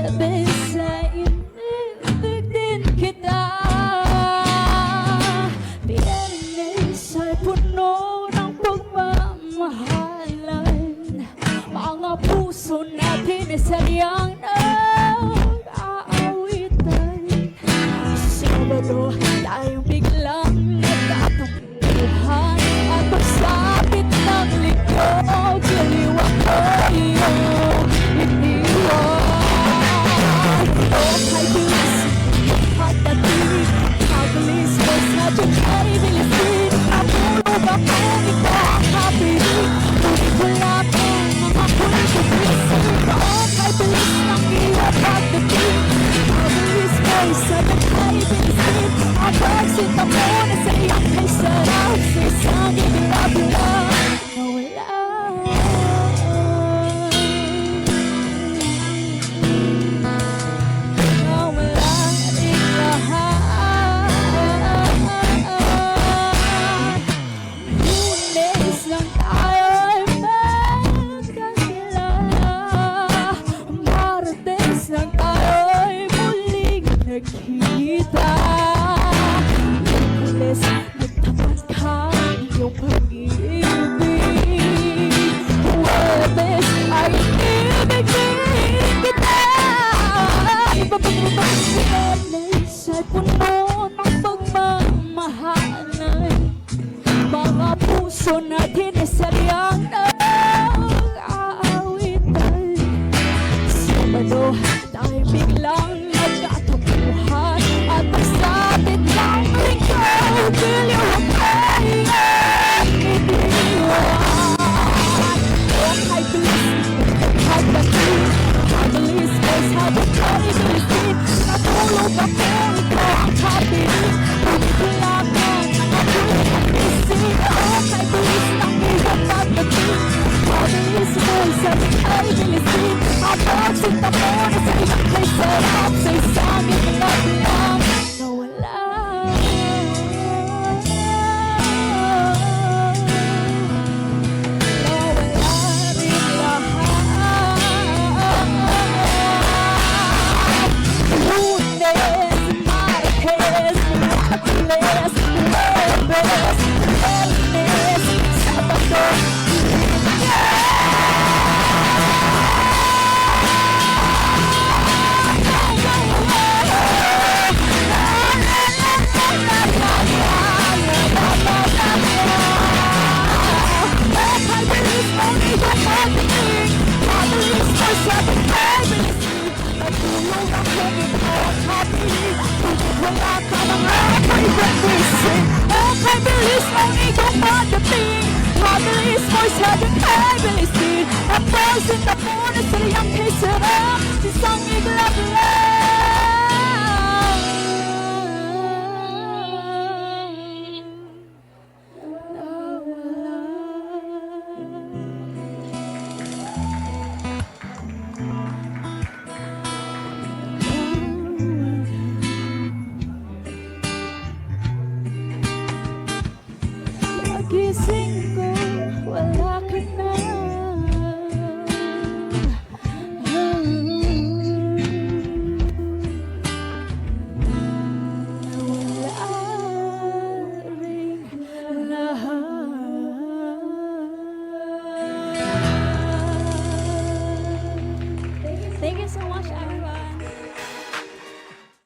Huwebes ay inibig din kita. Biyernes ay puno ng pagmamahalan. Mga puso natin ay sadyang nag-aawitan. Sabado tayong biglang nagkatungkuhan. At pagsapit ng likod, kaliwa ko iyong iniwan. Oh, kay bilis, pagdating, mabilis ko sa dyan ay bilisin. Napulog ako, ikaw ang kapiling. Tuloy ko lang ang mga kulit-kulisin. Oh, kay bilis ng iyong pagdating, mabilis ko sa dyan ay bilisin. Ang pagsinta mo na sa iyong kay sarap, sa isang ibigabila na wala. Kita Mabilis nagtapat ka iyong pag-ibig. Huwebes ay inibig din kita. Huwebes ay puno ng pagmamahalan. Mga puso natin ay sadyang nag-aawitan. Sabado tayong biglang nagkatungkuhan. At pagsapit ng lingkod, giliw ang kayang iniwan. Ang kay bilis, pagdating, mabilis ko sabot ay bilisin. Natulog ako, ikaw ang kapiling. Tumigilan ang mga kulit-kulisin. Ang kay bilis ng iyong pagdating, mabilis ko sabot ay bilisin. Ang pagsinta mo na sa iyong kay sarap, sa isang ibigabila na wala. Nawala rin lahat. Lunes, Martes, Miyerkules, Huwebes, Biyernes, Sabado, kay bilis ang iyong pagdating, mabilis mo'y sadyang ay bilisin. Ang pagsinta mo na sariyang kay sarap, isang igla-gla. Pagising ko